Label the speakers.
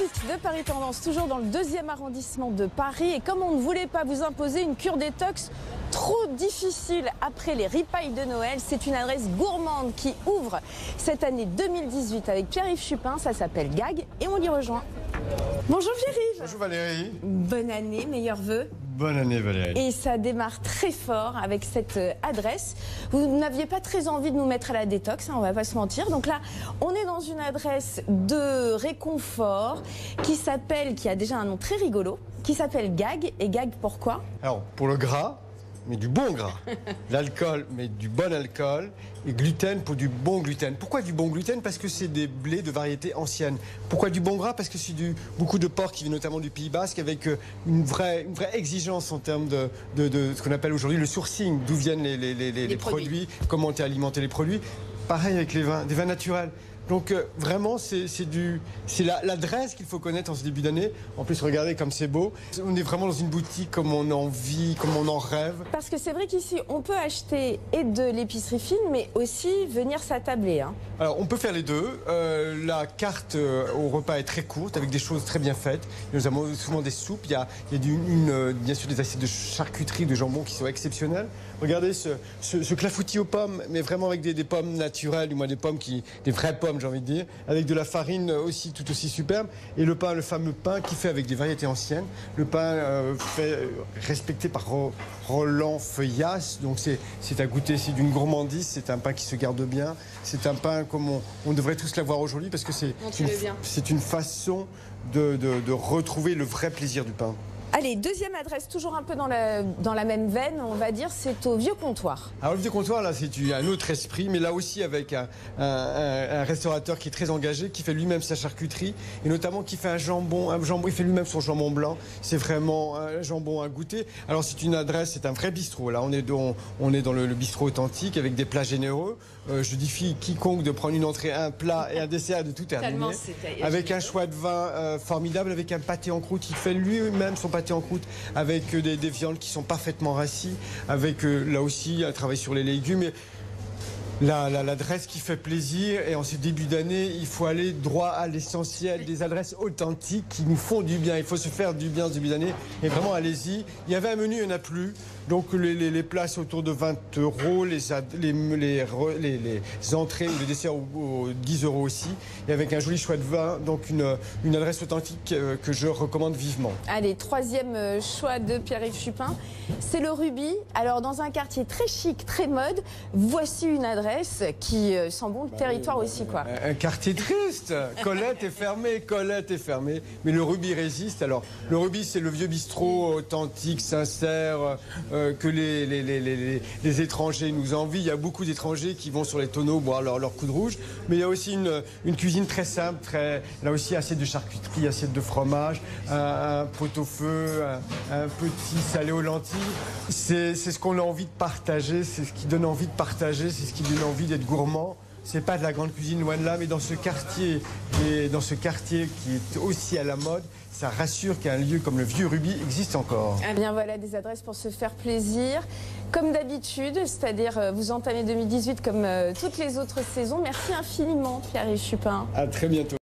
Speaker 1: suite de Paris Tendance, toujours dans le 2e arrondissement de Paris. Et comme on ne voulait pas vous imposer une cure détox trop difficile après les ripailles de Noël, c'est une adresse gourmande qui ouvre cette année 2018 avec Pierre-Yves Chupin. Ça s'appelle Gag et on l'y rejoint. Bonjour Pierre-Yves.
Speaker 2: Bonjour Valérie.
Speaker 1: Bonne année, meilleurs vœux.
Speaker 2: Bonne année Valérie.
Speaker 1: Et ça démarre très fort avec cette adresse. Vous n'aviez pas très envie de nous mettre à la détox, hein, on va pas se mentir. Donc là, on est dans une adresse de réconfort qui a déjà un nom très rigolo, qui s'appelle Gag. Et Gag pourquoi?
Speaker 2: Alors, pour le gras, mais du bon gras. L'alcool, mais du bon alcool. Et gluten pour du bon gluten. Pourquoi du bon gluten? Parce que c'est des blés de variété ancienne. Pourquoi du bon gras? Parce que c'est beaucoup de porc qui vient notamment du Pays Basque avec une vraie exigence en termes de ce qu'on appelle aujourd'hui le sourcing. D'où viennent les produits, comment on alimenter les produits. Pareil avec les vins, des vins naturels. Donc vraiment, c'est l'adresse qu'il faut connaître en ce début d'année. En plus, regardez comme c'est beau. On est vraiment dans une boutique comme on en vit, comme on en rêve.
Speaker 1: Parce que c'est vrai qu'ici, on peut acheter et de l'épicerie fine, mais aussi venir s'attabler. Hein.
Speaker 2: Alors, on peut faire les deux. La carte au repas est très courte, avec des choses très bien faites. Nous avons souvent des soupes. Il y a bien sûr des assiettes de charcuterie, de jambon qui sont exceptionnelles. Regardez ce clafoutis aux pommes, mais vraiment avec des pommes naturelles, du moins des vraies pommes, j'ai envie de dire, avec de la farine aussi tout aussi superbe, et le pain, le fameux pain qui fait avec des variétés anciennes, le pain respecté par Roland Feuillas, donc c'est à goûter, c'est d'une gourmandise, c'est un pain qui se garde bien, c'est un pain comme on devrait tous l'avoir aujourd'hui parce que c'est une façon de retrouver le vrai plaisir du pain.
Speaker 1: Allez, deuxième adresse, toujours un peu dans la même veine, on va dire, c'est au Vieux Comptoir.
Speaker 2: Alors le Vieux Comptoir, là, c'est un autre esprit, mais là aussi avec un restaurateur qui est très engagé, qui fait lui-même sa charcuterie, et notamment qui fait un jambon, il fait lui-même son jambon blanc. C'est vraiment un jambon à goûter. Alors c'est une adresse, c'est un vrai bistrot. Là, on est dans le bistrot authentique avec des plats généreux. Je défie quiconque de prendre une entrée, un plat et un dessert, de tout terminer. Avec un choix de vin formidable, avec un pâté en croûte. Il fait lui-même son pâté en croûte avec des viandes qui sont parfaitement rassis, avec là aussi un travail sur les légumes. L'adresse qui fait plaisir, et en ce début d'année, il faut aller droit à l'essentiel, des adresses authentiques qui nous font du bien. Il faut se faire du bien en ce début d'année, et vraiment allez-y. Il y avait un menu, il n'y en a plus. Donc les places autour de 20 €, les entrées ou les desserts 10 € aussi, et avec un joli choix de vin, donc une adresse authentique que je recommande vivement.
Speaker 1: Allez, troisième choix de Pierre-Yves Chupin, c'est le Ruby. Alors dans un quartier très chic, très mode, voici une adresse qui sent bon le territoire aussi, quoi.
Speaker 2: Un quartier triste. Colette est fermée, mais le Ruby résiste. Alors le Ruby, c'est le vieux bistrot authentique, sincère, que les étrangers nous envient. Il y a beaucoup d'étrangers qui vont sur les tonneaux boire leur coup de rouge, mais il y a aussi une cuisine très simple, là aussi assiette de charcuterie, assiette de fromage, un pot-au-feu, un petit salé aux lentilles. C'est ce qu'on a envie de partager, c'est ce qui donne envie de partager, c'est ce qui donne envie d'être gourmand. C'est pas de la grande cuisine, loin de là, mais dans ce quartier qui est aussi à la mode, ça rassure qu'un lieu comme le Vieux Ruby existe encore.
Speaker 1: Eh bien voilà des adresses pour se faire plaisir, comme d'habitude, c'est-à-dire vous entamez 2018 comme toutes les autres saisons. Merci infiniment Pierre-Yves Chupin.
Speaker 2: À très bientôt.